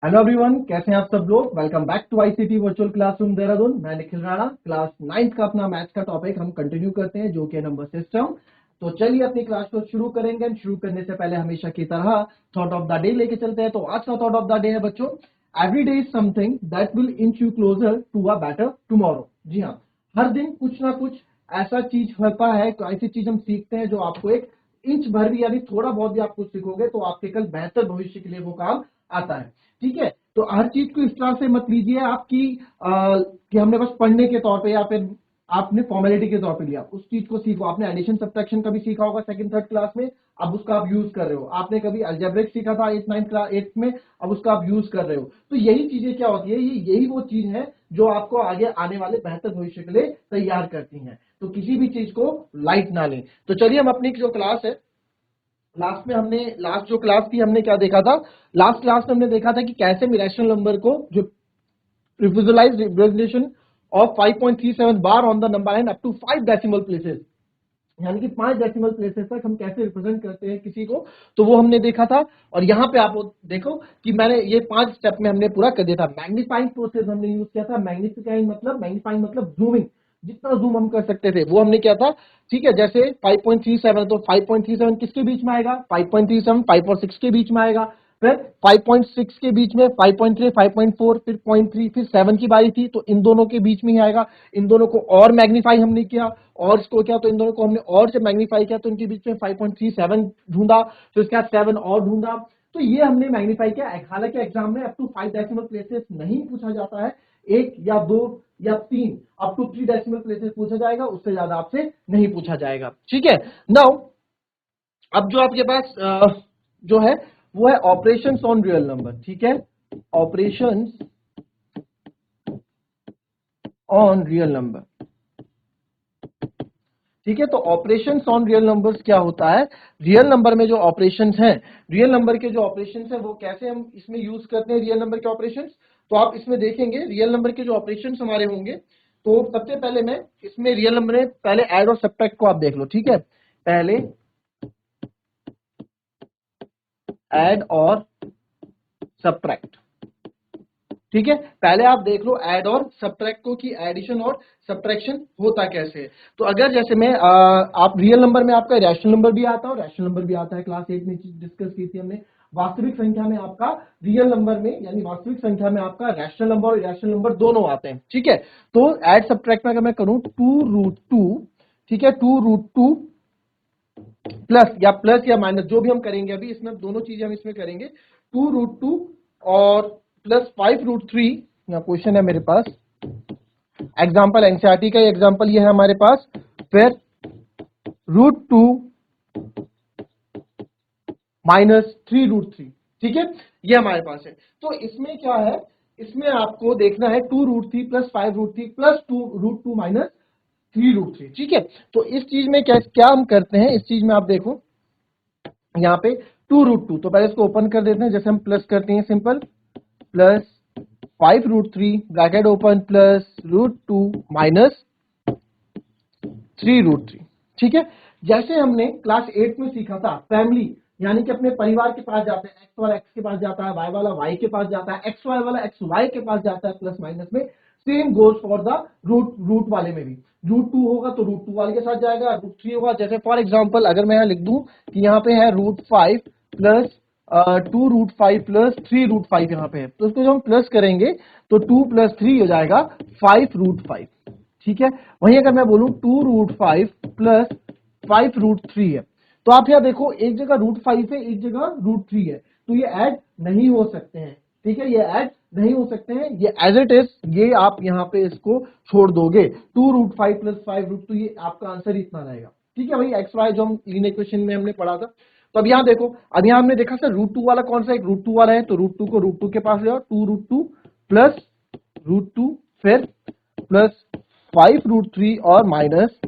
Hello everyone, कैसे हैं आप सब लोग। Welcome back to ICT virtual classroom Dehradun. मैं निखिल राणा। क्लास 9th का अपना मैथ्स का टॉपिक हम कंटिन्यू करते हैं, जो कि है नंबर सिस्टम। तो चलिए अपनी क्लास को शुरू करेंगे। शुरू करने से पहले हमेशा की तरह थॉट ऑफ द डे लेके चलते हैं। तो आज का थॉट ऑफ द डे है बच्चों, every day is something that will inch you closer to a better tomorrow. जी हाँ, हर दिन कुछ ना कुछ ऐसा चीज होता है, ऐसी चीज हम सीखते हैं जो आपको एक इंच भर भी यानी थोड़ा बहुत भी आप कुछ सीखोगे तो आपके कल बेहतर भविष्य के लिए वो काम आता है। ठीक है, तो हर चीज को इस तरह से मत लीजिए आपकी कि हमने बस पढ़ने के तौर पे या फिर आपने फॉर्मेलिटी के तौर पे लिया। उस चीज को सीखो। आपने एडिशन सब्ट्रैक्शन कभी सीखा होगा सेकंड थर्ड क्लास में, अब उसका आप यूज कर रहे हो। आपने कभी अलजेब्रिक सीखा था 8th में, अब उसका आप यूज कर रहे हो। तो यही चीजें क्या होती है, यही वो चीज है जो आपको आगे आने वाले बेहतर भविष्य के लिए तैयार करती हैं। तो किसी भी चीज को लाइट ना लें। तो चलिए हम अपनी जो क्लास है, लास्ट जो क्लास थी हमने क्या देखा था। लास्ट क्लास में हमने देखा था कि कैसे हम इरेशनल नंबर को जो रिविजुअलाइज रिप्रेजेंटेशन ऑफ 5.37 बार on the number line up to 5 decimal places, यानी कि 5 डेसिमल प्लेसेस तक हम कैसे रिप्रेजेंट करते हैं किसी को, तो वो हमने देखा था। और यहाँ पे आप देखो कि मैंने ये 5 स्टेप में हमने पूरा कर दिया था। मैग्नीफाइंग प्रोसेस हमने यूज किया था। मैग्नीफाइंग मतलब जूमिंग, जितना जूम हम कर सकते थे वो हमने किया था। ठीक है, जैसे 5.37 तो 5.37 किसके बीच में आएगा, 5.37 5 और 6 के बीच में आएगा। फिर 5.6 के बीच में 5.3 5.4 फिर 0.3 फिर 7 की बारी थी, तो इन दोनों के बीच में ही आएगा। इन दोनों को और मैग्नीफाई हमने किया, और इसको क्या, तो इन दोनों को हमने और से मैग्नीफाई किया, तो इनके बीच में 5.37 ढूंढा, फिर उसके बाद 7 और ढूंढा। तो ये हमने मैग्नीफाई किया। हालांकि एग्जाम में अप टू 5 डेसिमल प्लेसेस नहीं पूछा जाता है, 1 या 2 या 3, अप टू 3 डेसिमल प्लेसेस पूछा जाएगा, उससे ज्यादा आपसे नहीं पूछा जाएगा। ठीक है, नाउ अब जो आपके पास जो है वो है ऑपरेशंस ऑन रियल नंबर। ठीक है, ऑपरेशंस ऑन रियल नंबर। ठीक है, तो ऑपरेशंस ऑन रियल नंबर्स क्या होता है। रियल नंबर में जो ऑपरेशंस हैं, रियल नंबर के जो ऑपरेशंस हैं वो कैसे हम इसमें यूज करते हैं रियल नंबर के ऑपरेशंस। तो आप इसमें देखेंगे रियल नंबर के जो ऑपरेशंस हमारे होंगे, तो सबसे पहले मैं इसमें रियल नंबर में पहले ऐड और सब्ट्रैक्ट को आप देख लो। ठीक है, पहले ऐड और सब्ट्रैक्ट। ठीक है, पहले आप देख लो ऐड और सब्ट्रैक्ट को कि एडिशन और सब्ट्रैक्शन होता कैसे है। तो अगर जैसे मैं आप रियल नंबर में आपका रैशनल नंबर भी आता है और रैशनल नंबर भी आता है। क्लास 8 में डिस्कस की थी हमने। वास्तविक संख्या में आपका रियल नंबर में यानी वास्तविक संख्या में आपका रैशनल नंबर और इरेशनल नंबर दोनों आते हैं। ठीक है, तो ऐड सब्ट्रैक्ट में अगर मैं करूं 2√2, ठीक है, 2√2 प्लस या माइनस जो भी हम करेंगे, अभी इसमें दोनों चीजें हम इसमें करेंगे। 2√2 और प्लस 5√3। यहाँ क्वेश्चन है मेरे पास, एग्जाम्पल एनसीईआरटी का एग्जाम्पल ये है हमारे पास। फिर √2 माइनस 3√3। ठीक है, ये हमारे पास है। तो इसमें क्या है, इसमें आपको देखना है 2√3 प्लस 5√3 प्लस 2√2 माइनस 3√3। ठीक है, तो इस चीज में क्या क्या हम करते हैं, इस चीज में आप देखो यहाँ पे 2√2, तो पहले इसको ओपन कर देते हैं जैसे हम प्लस करते हैं, simple plus 5√3 bracket open plus √2 minus 3√3। ठीक है, जैसे हमने क्लास 8 में सीखा था फैमिली, यानी कि अपने परिवार के पास जाते हैं, एक्स वाला एक्स के पास जाता है, वाई वाला वाई के पास जाता है, एक्स वाई वाला एक्स वाई के पास जाता है प्लस माइनस में। Same goes for the root वाले में भी। √2 होगा तो √2 वाले के साथ जाएगा, √3 होगा। जैसे फॉर एग्जाम्पल अगर मैं यहाँ लिख दूं कि यहाँ पे है √5 प्लस 2√5 प्लस 3√5 यहाँ पे है, तो इसको जब हम प्लस करेंगे तो 2 प्लस 3 हो जाएगा 5√5। ठीक है, वहीं अगर मैं बोलूं 2√5 प्लस 5√3 है, तो आप यहां देखो एक जगह √5 है, एक जगह √3 है, तो ये ऐड नहीं हो सकते हैं। ठीक है, ये ऐड नहीं हो सकते हैं, ये एज इट इज, ये आप यहां पे इसको छोड़ दोगे। 2√5 प्लस 5√2, ये आपका आंसर इतना रहेगा। ठीक है भाई, एक्स वाई जो हम लीनियर इक्वेशन में हमने पढ़ा था। तो अब यहां देखो, अब यहां हमने देखा सर √2 वाला कौन सा, एक √2 वाला है, तो √2 को √2 के पास ले आओ, 2√2 प्लस √2 फिर प्लस 5√3 और माइनस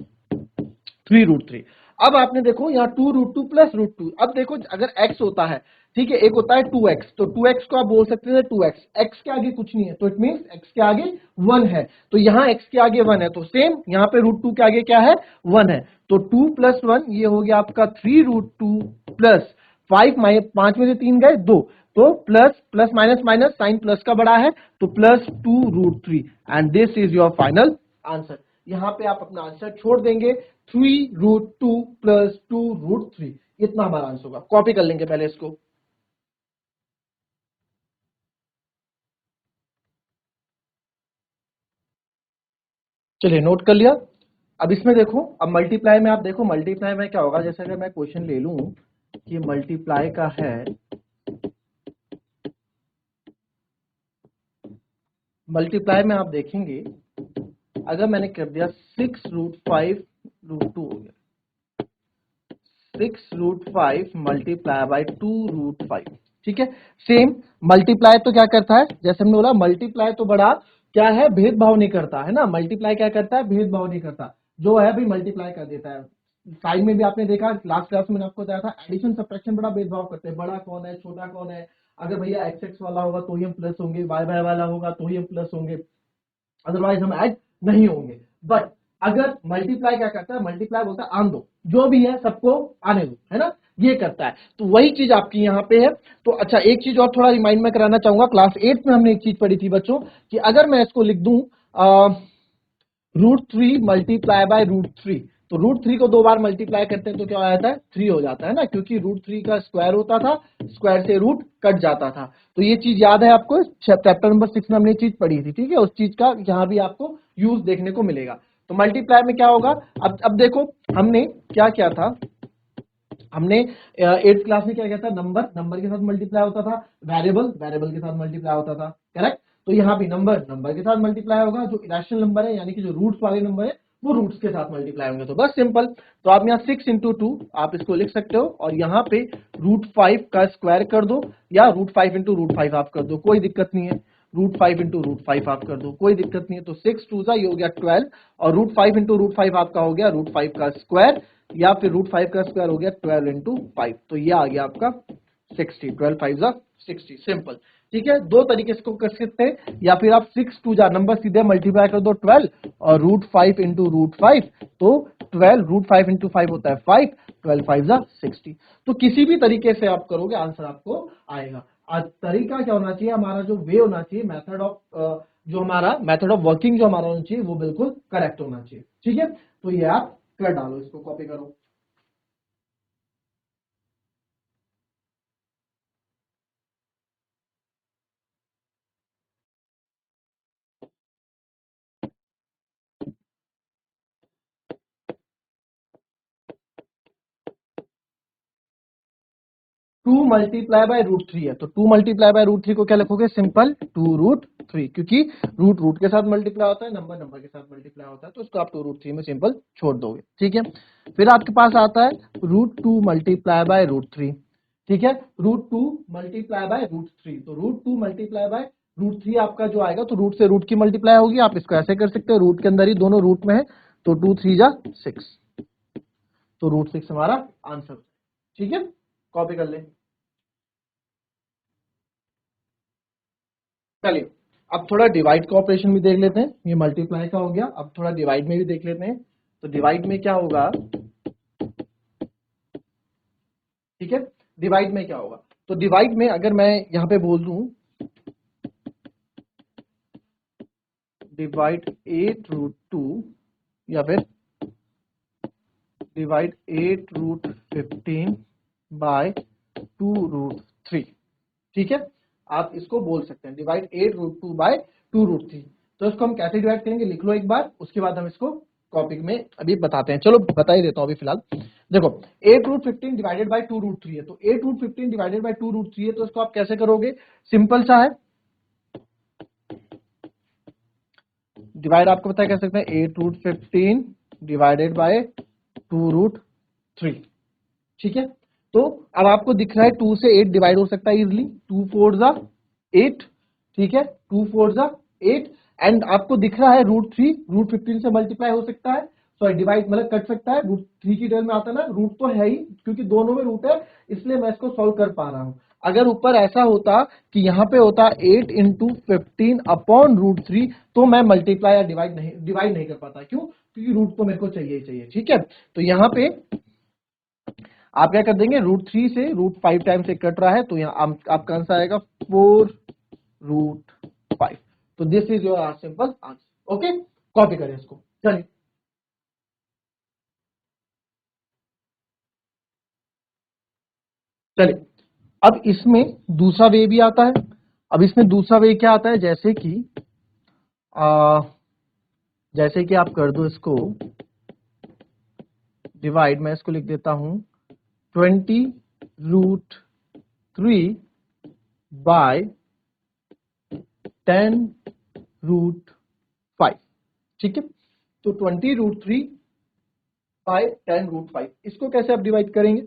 3√3। अब आपने देखो यहाँ 2√2 प्लस √2। अब देखो अगर x होता है, ठीक है, एक होता है 2x, तो 2x को आप बोल सकते थे 2x, x के आगे कुछ नहीं है तो इट मींस x के आगे 1 है, तो यहाँ x के आगे 1 है, तो सेम यहाँ पे √2 के आगे क्या है, 1 है, तो 2 प्लस 1 ये हो गया आपका 3√2 प्लस 5 5 में से 3 गए 2, तो plus plus minus minus, sign plus का बड़ा है तो plus 2√3 and this is your final answer. यहां पे आप अपना आंसर छोड़ देंगे 3√2 प्लस 2√3, इतना हमारा आंसर होगा। कॉपी कर लेंगे पहले इसको। चलिए नोट कर लिया। अब इसमें देखो, अब मल्टीप्लाई में आप देखो, मल्टीप्लाई में क्या होगा, जैसे अगर मैं क्वेश्चन ले लूं कि मल्टीप्लाई का है, मल्टीप्लाई में आप देखेंगे अगर मैंने कर दिया 6√5√2 हो गया, 6√5 मल्टीप्लाई बाई 2√5, ठीक है। सेम मल्टीप्लाई तो क्या करता है, जैसे हमने बोला मल्टीप्लाई तो बड़ा क्या है, भेदभाव नहीं करता है ना, मल्टीप्लाई क्या करता है, भेदभाव नहीं करता, जो है भाई मल्टीप्लाई कर देता है। साइड में भी आपने देखा, लास्ट क्लास में आपको बताया था, एडिशन सब्ट्रैक्शन बड़ा भेदभाव करते हैं, बड़ा कौन है छोटा कौन है, अगर भैया एक्स एक्स वाला होगा तो ही हम प्लस होंगे, वाई वाई वाला होगा तो ही हम प्लस होंगे, अदरवाइज हम ऐड नहीं होंगे। बट अगर मल्टीप्लाई क्या करता है, मल्टीप्लाई बोलता है आन दो, जो भी है सबको आने दो, है ना, ये करता है। तो वही चीज आपकी यहाँ पे है। तो अच्छा, एक चीज और थोड़ा रिमाइंड में कराना चाहूंगा, क्लास 8 में हमने एक चीज पढ़ी थी बच्चों, कि अगर मैं इसको लिख दूं √3 मल्टीप्लाई बाय √3, तो √3 को 2 बार मल्टीप्लाई करते हैं तो क्या हो जाता है, 3 हो जाता है ना, क्योंकि √3 का स्क्वायर होता था, स्क्वायर से रूट कट जाता था। तो ये चीज याद है आपको, चैप्टर नंबर 6 में हमने चीज पढ़ी थी, ठीक है, उस चीज का यहाँ भी आपको यूज देखने को मिलेगा। तो मल्टीप्लाई में क्या होगा, अब देखो हमने क्या किया था, हमने 8th क्लास में क्या किया था, नंबर नंबर के साथ मल्टीप्लाई होता था, वेरिएबल वेरिएबल के साथ मल्टीप्लाई होता था, करेक्ट। तो यहाँ भी नंबर नंबर के साथ मल्टीप्लाई होगा, जो इरेशनल नंबर है यानी कि जो रूट्स वाले नंबर है वो रूट्स के साथ मल्टीप्लाई होंगे। तो बस सिंपल, तो आप यहाँ 6 इंटू 2 आप इसको लिख सकते हो, और यहाँ पे √5 का स्क्वायर कर दो, या √5 इंटू √5 आप कर दो, कोई दिक्कत नहीं है, √5 इंटू √5 आप कर दो, कोई दिक्कत नहीं है। तो 6 2 ये हो गया 12, और √5 इंटू √5 आपका हो गया √5 का स्क्वायर, या फिर √5 का स्क्वायर हो गया 12 इंटू 5, तो ये आ गया आपका 60, 12 5 60, सिंपल, ठीक है। दो तरीके से को कर सकते हैं, या फिर आप 6 2 नंबर सीधे मल्टीप्लाई कर दो 12, और √5 इंटू √5, तो 12 √5 इंटू 5 होता है 5, 12 5 60। तो किसी भी तरीके से आप करोगे आंसर आपको आएगा। आज तरीका क्या होना चाहिए, हमारा जो वे होना चाहिए, मेथड ऑफ जो हमारा मेथड ऑफ वर्किंग जो हमारा होना चाहिए वो बिल्कुल करेक्ट होना चाहिए, ठीक है। तो ये आप कर डालो, इसको कॉपी करो। 2 मल्टीप्लाई बाय √3 है, तो 2 मल्टीप्लाई बाय √3 को क्या लिखोगे, सिंपल 2√3, क्योंकि रूट रूट के साथ मल्टीप्लाई होता है, नंबर नंबर के साथ मल्टीप्लाई होता है, तो उसको आप 2√3 में सिंपल छोड़ दोगे, ठीक है। फिर आपके पास आता है √2 मल्टीप्लाई बाय √3, ठीक है, √2 मल्टीप्लाई बाय √3, तो √2 मल्टीप्लाई बाय √3 आपका जो आएगा, तो रूट से रूट की मल्टीप्लाई होगी, आप इसको ऐसे कर सकते हो, रूट के अंदर ही दोनों रूट में है, तो 2 3 6, तो √6 हमारा आंसर, ठीक है। कॉपी कर ले। चलिए अब थोड़ा डिवाइड का ऑपरेशन भी देख लेते हैं, ये मल्टीप्लाई का हो गया, अब थोड़ा डिवाइड में भी देख लेते हैं। तो डिवाइड में क्या होगा, ठीक है, डिवाइड में क्या होगा, तो डिवाइड में अगर मैं यहां पे बोल दूं डिवाइड 8√2, या फिर डिवाइड 8√15 बाय 2√3, ठीक है, आप इसको बोल सकते हैं डिवाइड 8√2 बाय 2√3। तो इसको हम कैसे डिवाइड करेंगे, लिख लो एक बार, उसके बाद हम इसको कॉपी में अभी बताते हैं। चलो बता ही देता हूं अभी फिलहाल। देखो 8√15 डिवाइडेड बाय 2√3 है, तो 8√15 डिवाइडेड बाय 2√3 है, तो इसको आप कैसे करोगे, सिंपल सा है, डिवाइड आपको पता है कैसे सकते हैं, 8√15 डिवाइडेड बाय 2√3, ठीक है। तो अब आपको दिख रहा है 2 से 8 डिवाइड हो सकता है इजिली, 2 4 8, ठीक है, 2 4 8, एंड आपको दिख रहा है √3 √15 से मल्टीप्लाई हो सकता है, सॉरी डिवाइड मतलब कट सकता है, √3 की टेबल में आता है ना, रूट तो है ही, क्योंकि दोनों में रूट है, इसलिए मैं इसको सॉल्व कर पा रहा हूं। अगर ऊपर ऐसा होता कि यहां पे होता 8 इंटू 15 अपॉन √3, तो मैं मल्टीप्लाई या डिवाइड नहीं कर पाता, क्यों, क्योंकि रूट तो मेरे को चाहिए ही चाहिए, ठीक है। तो यहां पे आप क्या कर देंगे, √3 से √5 टाइम से कट रहा है, तो यहाँ आपका आंसर आएगा 4√5। तो this is your simple answer. Okay, copy करें इसको। चलिए चलिए, अब इसमें दूसरा वे भी आता है। अब इसमें दूसरा वे क्या आता है, आ, जैसे कि आप कर दो इसको डिवाइड, मैं इसको लिख देता हूं 20√3 बाय 10√5। ठीक है, तो 20√3 बाय 10√5, इसको कैसे आप डिवाइड करेंगे?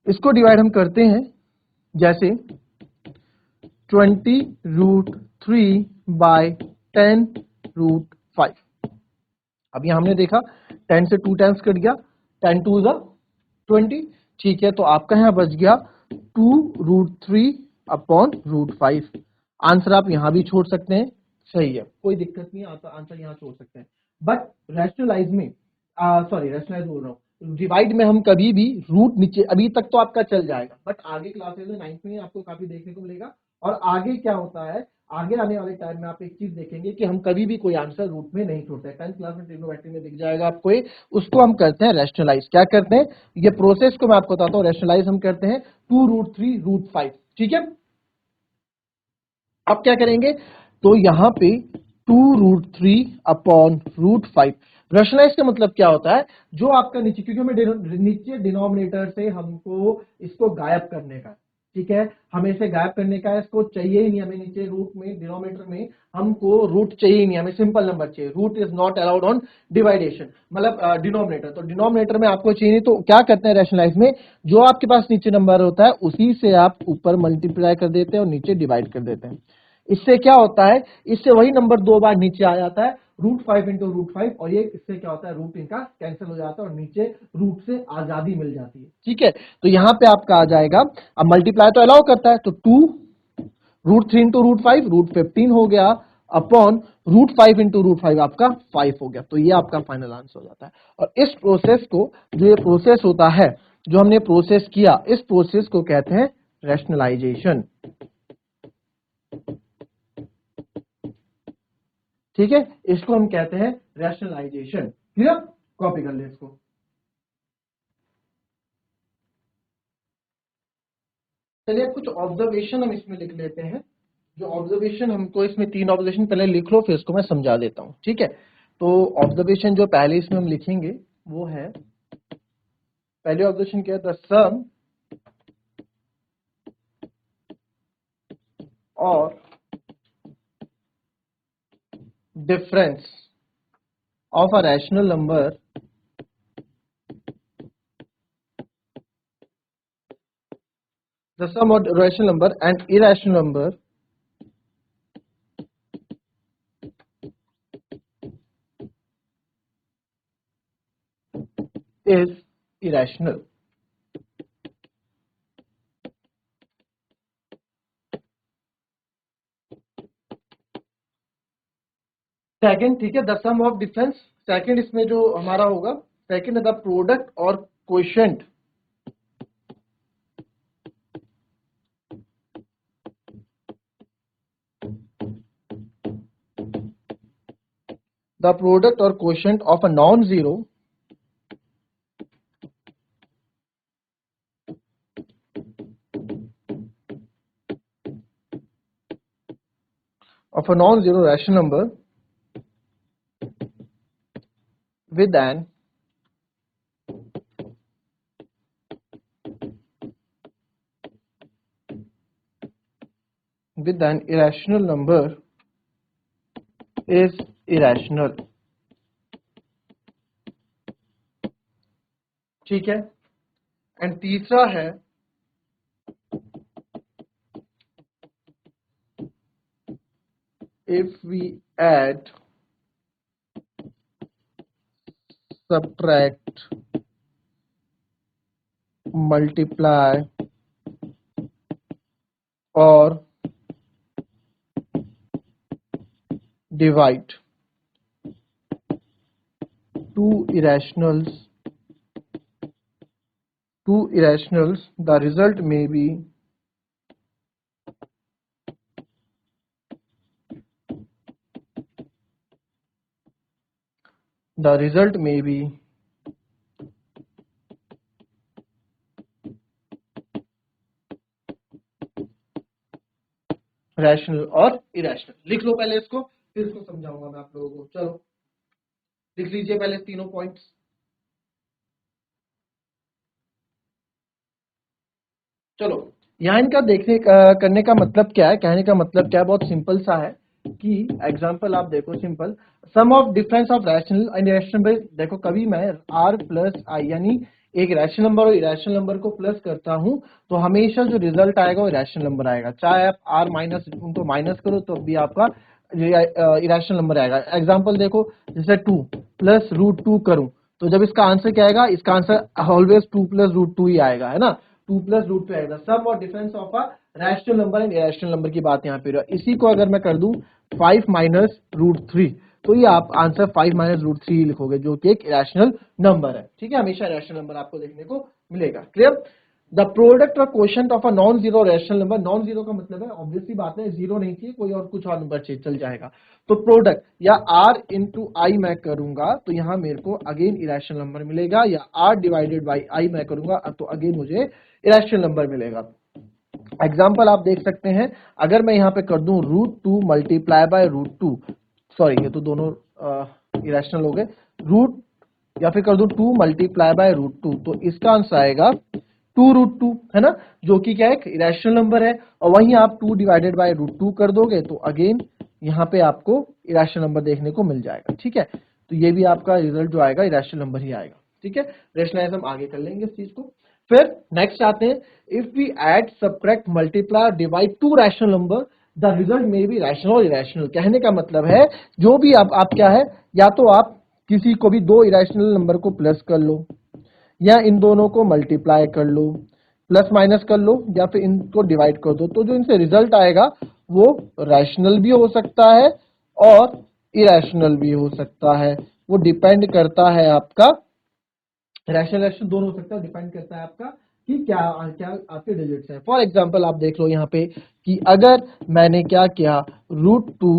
इसको डिवाइड हम करते हैं जैसे 20√3 बाय 10√5। अब यहां हमने देखा 10 से 2 टाइम्स कट गया, 10 2 ज़ा 20। ठीक है, तो आपका यहां बच गया 2√3 अपॉन √5। आंसर आप यहां भी छोड़ सकते हैं, सही है, कोई दिक्कत नहीं आता, आंसर यहां छोड़ सकते हैं। बट रैशनलाइज में, सॉरी रैशनलाइज बोल रहा हूं, डिवाइड में हम कभी भी रूट नीचे, अभी तक तो आपका चल जाएगा, बट आगे क्लासेस में 9th में आपको काफी देखने को मिलेगा। और आगे क्या होता है, आगे आने वाले टाइम में आप एक चीज देखेंगे कि हम कभी भी कोई आंसर रूट में नहीं छोड़ते। 10th क्लास में ट्रिग्नोमेट्री में दिख जाएगा आपको ये, उसको हम करते हैं रैशनलाइज। क्या करते हैं, ये प्रोसेस को मैं आपको बताता हूं, रैशनलाइज हम करते हैं 2√3√5। ठीक है, अब क्या करेंगे, तो यहां पे 2√3 अपॉन √5। रैशनलाइज का मतलब क्या होता है, जो आपका नीचे, क्योंकि हमें नीचे डिनोमिनेटर से हमको इसको गायब करने का, ठीक है, हमें इसे गायब करने का है, इसको चाहिए ही नहीं हमें नीचे रूट में, डिनोमिनेटर में हमको रूट चाहिए ही नहीं, हमें सिंपल नंबर चाहिए। Root is not allowed on division, मतलब डिनोमिनेटर, तो डिनोमिनेटर में आपको चाहिए नहीं, तो क्या करते हैं रैशनलाइज में, जो आपके पास नीचे नंबर होता है उसी से आप ऊपर मल्टीप्लाई कर देते हैं और नीचे डिवाइड कर देते हैं। इससे क्या होता है, इससे वही नंबर दो बार नीचे आ जाता है, √5 इंटू √5, और ये इससे क्या होता है, रूट इनका कैंसिल हो जाता है और नीचे रूट से आजादी मिल जाती है। ठीक है, तो यहां पे आपका आ जाएगा, अब मल्टीप्लाई तो अलाउ करता है, तो 2√3 इंटू √5 √15 हो गया, अपॉन √5 इंटू √5 आपका 5 हो गया। तो ये आपका फाइनल आंसर हो जाता है। और इस प्रोसेस को, जो ये प्रोसेस होता है, जो हमने प्रोसेस किया, इस प्रोसेस को कहते हैं रैशनलाइजेशन। ठीक है, इसको हम कहते हैं रैशनलाइजेशन। क्लियर, कॉपी कर ले इसको। चलिए अब कुछ ऑब्जर्वेशन हम इसमें लिख लेते हैं। जो ऑब्जर्वेशन हमको इसमें, 3 ऑब्जर्वेशन पहले लिख लो, फिर इसको मैं समझा देता हूं। ठीक है, तो ऑब्जर्वेशन जो पहले इसमें हम लिखेंगे वो है, पहले ऑब्जर्वेशन क्या है, द सम और difference of a rational number the sum of rational number and irrational number is irrational। Second, ठीक है, the sum of difference, second इसमें जो हमारा होगा, सेकंड है द प्रोडक्ट और quotient, the product or quotient of a non-zero rational number with an irrational number is irrational। ठीक है, एंड तीसरा है if we add, subtract, multiply or divide two irrationals two irrationals, the result may be rational और irrational. लिख लो पहले इसको, फिर इसको समझाऊंगा मैं आप लोगों को। चलो लिख लीजिए पहले तीनों पॉइंट्स। चलो यहाँ इनका करने का मतलब क्या है, कहने का मतलब क्या है, बहुत सिंपल सा है कि एग्जांपल आप देखो, simple some of difference of rational and irrational. देखो कभी मैं r प्लस आई यानी एक रैशनल नंबर और इरेशनल नंबर को प्लस करता हूं तो हमेशा जो रिजल्ट आएगा वो इरेशनल नंबर आएगा, चाहे आप r माइनस उनको माइनस करो तो भी आपका इरेशनल नंबर आएगा। एग्जांपल देखो, जैसे 2 प्लस रूट 2 करूं तो जब इसका आंसर क्या आएगा, इसका आंसर ऑलवेज 2 प्लस रूट 2 ही आएगा, है ना, 2 प्लस रूट 2 आएगा। सम और difference of a rational number and irrational number की बात यहाँ पे रहा। इसी को अगर मैं कर दूं 5 माइनस रूट 3 तो ये आप आंसर 5 माइनस रूट 3 लिखोगे जो कि एक इरेशनल नंबर है। ठीक है, हमेशा इरेशनल नंबर आपको देखने को मिलेगा। क्लियर? द प्रोडक्ट और quotient of a non zero rational number, non zero का मतलब है ऑब्वियसली बात है जीरो नहीं चाहिए, कोई और कुछ और नंबर चाहिए चल जाएगा। तो प्रोडक्ट या r इंटू आई मैं करूंगा तो यहां मेरे को अगेन इरेशनल नंबर मिलेगा, या r डिवाइडेड बाई आई मैं करूंगा तो अगेन मुझे इरेशनल नंबर मिलेगा। एग्जाम्पल आप देख सकते हैं, अगर मैं यहां पे कर दूं root 2 multiply by root 2, sorry ये तो दोनों इरेशनल हो गए, रूट या फिर कर दो 2 मल्टीप्लाई बाय रूट 2 तो इसका आंसर आएगा 2 रूट 2, है ना, जो कि क्या है, एक इरेशनल नंबर है। और वहीं आप 2 डिवाइडेड बाय रूट 2 कर दोगे तो अगेन यहाँ पे आपको इरेशनल नंबर देखने को मिल जाएगा। ठीक है, तो ये भी आपका रिजल्ट जो आएगा इरेशनल नंबर ही आएगा। ठीक है, रेशनलाइज हम आगे कर लेंगे इस चीज को। फिर नेक्स्ट आते हैं, if we add subtract multiply divide two rational number the result में भी रैशनल और इरेशनल। कहने का मतलब है जो भी आप क्या है, या तो आप किसी को भी दो इरेशनल नंबर को प्लस कर लो, या इन दोनों को मल्टीप्लाई कर लो, प्लस माइनस कर लो, या फिर इनको डिवाइड कर दो, तो जो इनसे रिजल्ट आएगा वो रैशनल भी हो सकता है और इरेशनल भी हो सकता है। वो डिपेंड करता है आपका, रैशनल रैशनल दोनों हो सकता है, डिपेंड करता है आपका कि क्या क्या आपके डिजिट्स हैं। फॉर एग्जांपल आप देख लो यहाँ पे कि अगर मैंने क्या किया, रूट 2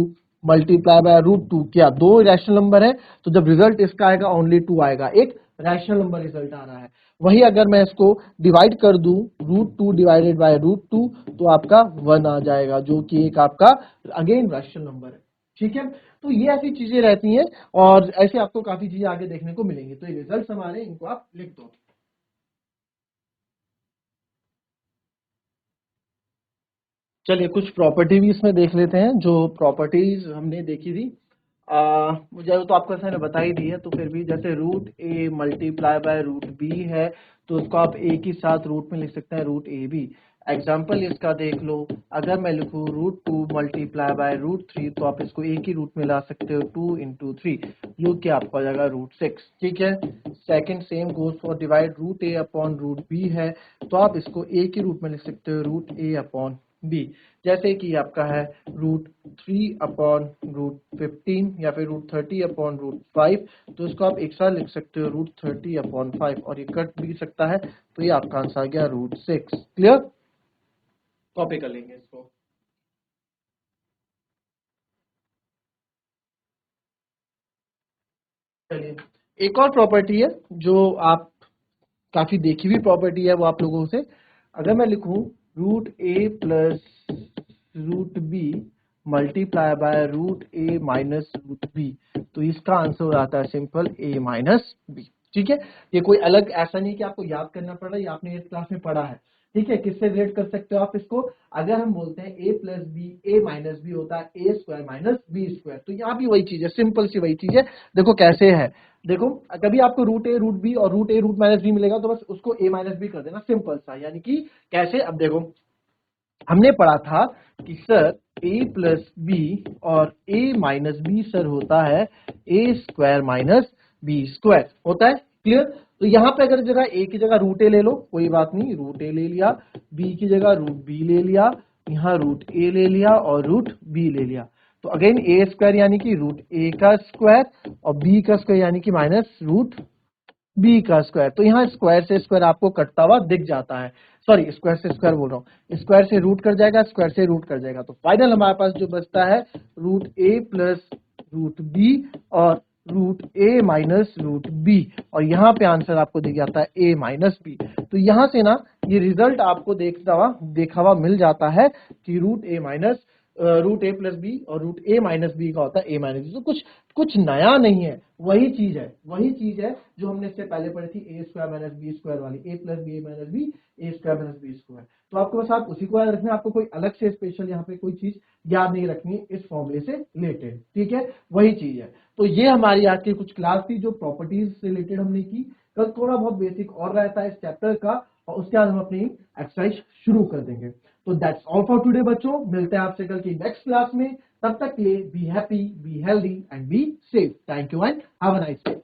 मल्टीप्लाई बाय रूट 2 किया, दो रैशनल नंबर है तो जब रिजल्ट इसका आएगा ओनली 2 आएगा, एक रैशनल नंबर रिजल्ट आ रहा है। वही अगर मैं इसको डिवाइड कर दूं रूट 2 डिवाइडेड बाय रूट 2 तो आपका 1 आ जाएगा जो कि एक आपका अगेन रैशनल नंबर है। ठीक है, तो ये ऐसी चीजें रहती हैं और ऐसे आपको काफी चीजें आगे देखने को मिलेंगी। तो ये रिजल्ट्स हमारे, इनको आप लिख दो। चलिए कुछ प्रॉपर्टी भी इसमें देख लेते हैं, जो प्रॉपर्टीज हमने देखी थी। मुझे तो आपको ऐसा ने बता ही दी है, तो फिर भी जैसे root a multiply by root b है तो उसको आप एक ही साथ रूट में लिख सकते हैं, रूट ए बी। एग्जाम्पल इसका देख लो, अगर मैं लिखूँ रूट 2 मल्टीप्लाई बाय रूट 3 तो आप इसको एक ही रूट में ला सकते हो, 2 इंटू 3, जो कि आपका जाएगा रूट 6। ठीक है, second same goes for divide, root a upon root b है तो आप इसको एक ही रूट में लिख सकते हो, रूट ए अपॉन बी। जैसे कि आपका है रूट 3 अपॉन रूट 15 या फिर रूट 30 अपॉन रूट 5, तो इसको आप एक साथ लिख सकते हो रूट 30 अपॉन 5, और ये कट भी सकता है तो ये आपका आंसर आ गया रूट 6। क्लियर? कॉपी कर लेंगे इसको। चलिए एक और प्रॉपर्टी है जो आप काफी देखी हुई प्रॉपर्टी है वो आप लोगों से, अगर मैं लिखूं root a plus root b multiply by root a minus root b तो इसका आंसर हो जाता है सिंपल ए माइनस बी। ठीक है, ये कोई अलग ऐसा नहीं कि आपको याद करना पड़ रहा है, ये आपने इस क्लास में पढ़ा है। ठीक है, किससे रिलेट कर सकते हो आप इसको, अगर हम बोलते हैं ए प्लस बी ए माइनस बी होता है ए स्क्वायर माइनस बी स्क्वायर, तो यहाँ भी वही चीज है, सिंपल सी वही चीज है। देखो कैसे है, देखो कभी आपको रूट ए रूट बी और रूट ए रूट माइनस बी मिलेगा तो बस उसको ए माइनस बी कर देना, सिंपल सा। यानी कि कैसे, अब देखो हमने पढ़ा था कि सर ए प्लस बी और ए माइनस बी सर होता है ए स्क्वायर माइनस बी स्क्वायर होता है। क्लियर? तो यहां पे अगर जगह ए की जगह रूट ए ले लो, कोई बात नहीं, रूट ए ले लिया, बी की जगह रूट बी ले लिया, यहाँ रूट ए ले लिया और रूट बी ले लिया, तो अगेन ए स्क्वायर यानी कि रूट ए का स्क्वायर और बी का स्क्वायर यानी कि माइनस रूट बी का स्क्वायर। तो यहाँ स्क्वायर से स्क्वायर आपको कटता हुआ दिख जाता है, सॉरी स्क्वायर से स्क्वायर बोल रहा हूँ, स्क्वायर से रूट कट जाएगा, स्क्वायर से रूट कट जाएगा। तो फाइनल हमारे पास जो बचता है root a plus root B और root a minus root B, और यहाँ पे आंसर आपको दिख जाता है ए माइनस बी। तो यहाँ से ना ये रिजल्ट आपको देखा हुआ मिल जाता है कि root a minus root a plus B और रूट ए माइनस बी का होता है ए माइनस बी। तो कुछ नया नहीं है, वही चीज है जो हमने इससे पहले पढ़ी थी, ए स्क्वायर माइनस बी स्क्वायर वाली, ए प्लस बी ए माइनस बी, ए स्क्वायर माइनस बी स्क्वायर। तो आपको बस आप उसी को याद रखना है, आपको कोई अलग से स्पेशल यहाँ पे कोई चीज याद नहीं रखनी है इस फॉर्मूले से रिलेटेड, ठीक है, वही चीज है। तो ये हमारी आज की कुछ क्लास थी जो प्रॉपर्टीज से रिलेटेड हमने की। कल थोड़ा बहुत बेसिक और रहता है इस चैप्टर का, और उसके बाद हम अपनी एक्सरसाइज शुरू कर देंगे। तो दैट्स ऑल फॉर टुडे बच्चों, मिलते हैं आपसे कल की नेक्स्ट क्लास में। तब तक के लिए be happy, be healthy and be safe. Thank you and have a nice day.